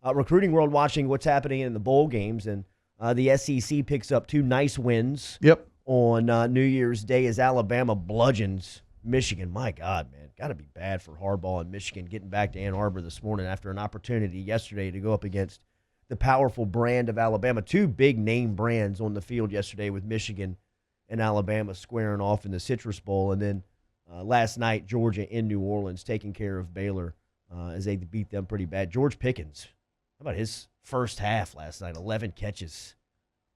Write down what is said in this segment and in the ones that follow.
Recruiting World watching what's happening in the bowl games, and the SEC picks up 2 nice wins. Yep. On New Year's Day as Alabama bludgeons Michigan. My God, man. Got to be bad for Harbaugh and Michigan getting back to Ann Arbor this morning after an opportunity yesterday to go up against the powerful brand of Alabama. 2 big name brands on the field yesterday with Michigan and Alabama squaring off in the Citrus Bowl. And then last night, Georgia in New Orleans taking care of Baylor as they beat them pretty bad. George Pickens, how about his first half last night? 11 catches.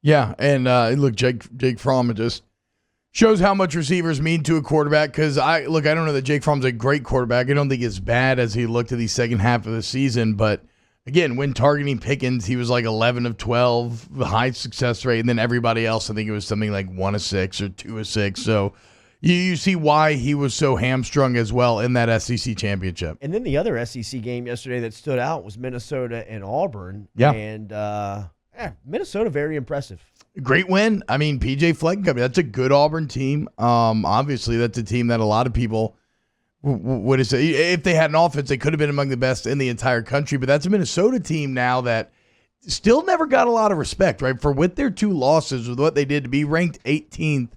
Yeah, and look, Jake Fromm just shows how much receivers mean to a quarterback because, I don't know that Jake Fromm's a great quarterback. I don't think it's bad as he looked at the second half of the season. But, again, when targeting Pickens, he was like 11 of 12, high success rate. And then everybody else, I think it was something like 1 of 6 or 2 of 6. So you see why he was so hamstrung as well in that SEC championship. And then the other SEC game yesterday that stood out was Minnesota and Auburn. Yeah. And Minnesota, very impressive. Great win. I mean, P.J. Fleck, that's a good Auburn team. Obviously, that's a team that a lot of people would have said, if they had an offense, they could have been among the best in the entire country. But that's a Minnesota team now that still never got a lot of respect, right? For with their 2 losses, with what they did to be ranked 18th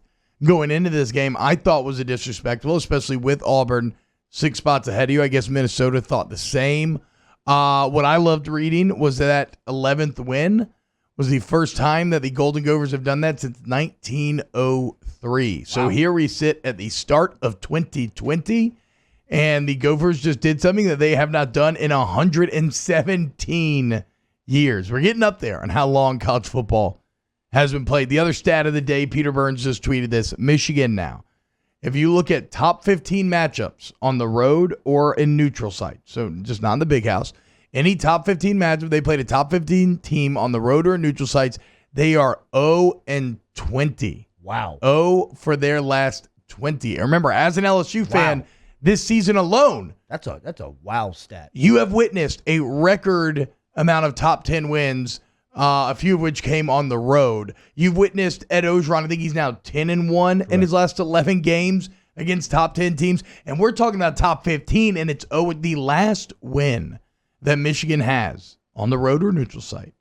going into this game, I thought was a disrespectful, especially with Auburn 6 spots ahead of you. I guess Minnesota thought the same. What I loved reading was that 11th win was the first time that the Golden Gophers have done that since 1903. So Here we sit at the start of 2020, and the Gophers just did something that they have not done in 117 years. We're getting up there on how long college football has been played. The other stat of the day, Peter Burns just tweeted this, Michigan now. If you look at top 15 matchups on the road or in neutral site, so just not in the big house, any top 15 matchup, they played a top 15 team on the road or neutral sites, they are 0-20. Wow. 0 for their last 20. And remember, as an LSU fan, this season alone, that's a wow stat. You have witnessed a record amount of top 10 wins, a few of which came on the road. You've witnessed Ed Ogeron, I think he's now 10-1 in his last 11 games against top 10 teams. And we're talking about top 15, and it's the last win that Michigan has on the road or neutral site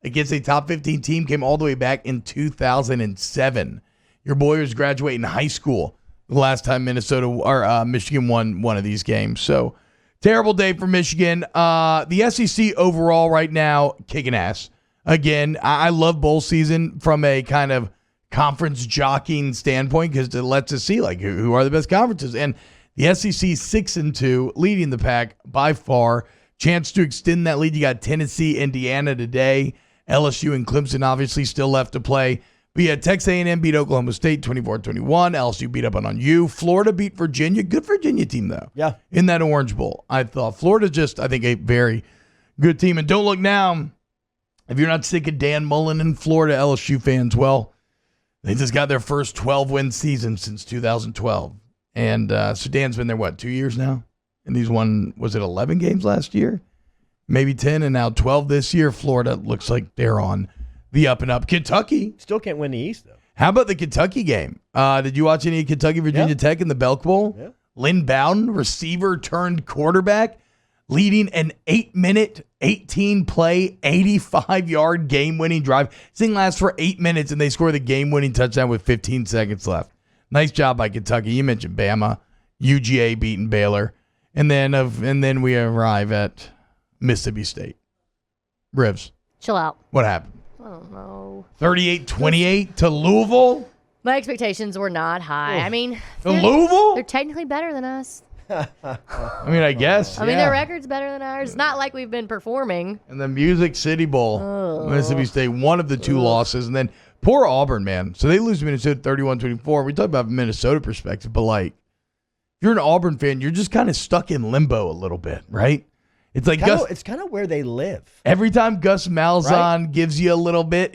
against a top 15 team came all the way back in 2007. Your boy was graduating high school the last time Michigan won one of these games. So terrible day for Michigan. The SEC overall right now kicking ass. Again, I love bowl season from a kind of conference jockeying standpoint because it lets us see like who are the best conferences. And the SEC 6-2, leading the pack by far. Chance to extend that lead. You got Tennessee, Indiana today. LSU and Clemson obviously still left to play. But yeah, Texas A&M beat Oklahoma State 24-21. LSU beat up on U. Florida beat Virginia. Good Virginia team, though. Yeah. In that Orange Bowl. I thought Florida just, I think, a very good team. And don't look now. If you're not sick of Dan Mullen and Florida LSU fans, well, they just got their first 12-win season since 2012. And so Dan's been there, 2 years now? And he's won, was it 11 games last year? Maybe 10, and now 12 this year. Florida looks like they're on the up and up. Kentucky. Still can't win the East, though. How about the Kentucky game? Did you watch any of Kentucky, Virginia Tech in the Belk Bowl? Yeah. Lynn Bowden, receiver turned quarterback, leading an 8-minute, 18-play, 85-yard game-winning drive. This thing lasts for 8 minutes, and they score the game-winning touchdown with 15 seconds left. Nice job by Kentucky. You mentioned Bama, UGA beating Baylor. And then we arrive at Mississippi State. Rivs. Chill out. What happened? I don't know. 38-28 to Louisville? My expectations were not high. I mean, Louisville? they're technically better than us. I mean, I guess. I mean, their record's better than ours. It's not like we've been performing. And the Music City Bowl, Mississippi State, one of the 2 losses. And then poor Auburn, man. So they lose to Minnesota 31-24. We talk about Minnesota perspective, but like, if you're an Auburn fan, you're just kind of stuck in limbo a little bit, right? It's like it's kind of where they live. Every time Gus Malzahn gives you a little bit,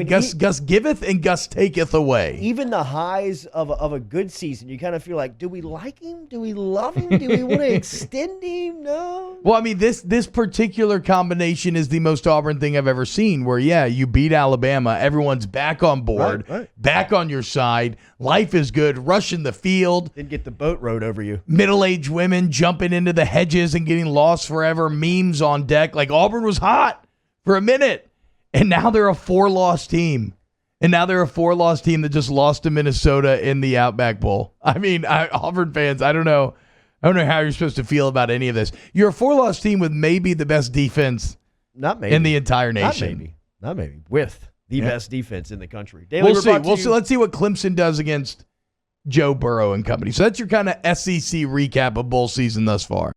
Gus giveth and Gus taketh away. Even the highs of a good season, you kind of feel like, do we like him? Do we love him? Do we want to extend him? No. Well, I mean, this particular combination is the most Auburn thing I've ever seen, where, you beat Alabama. Everyone's back on board, back on your side. Life is good. Rushing the field. Didn't get the boat rode over you. Middle-aged women jumping into the hedges and getting lost forever. forever, memes on deck. Like Auburn was hot for a minute, and now they're a 4-loss team. And now they're a 4-loss team that just lost to Minnesota in the Outback Bowl. I mean, Auburn fans, I don't know how you're supposed to feel about any of this. You're a 4-loss team with maybe the best defense in the entire nation. Not maybe. With the best defense in the country. We'll see. Let's see what Clemson does against Joe Burrow and company. So that's your kind of SEC recap of bowl season thus far.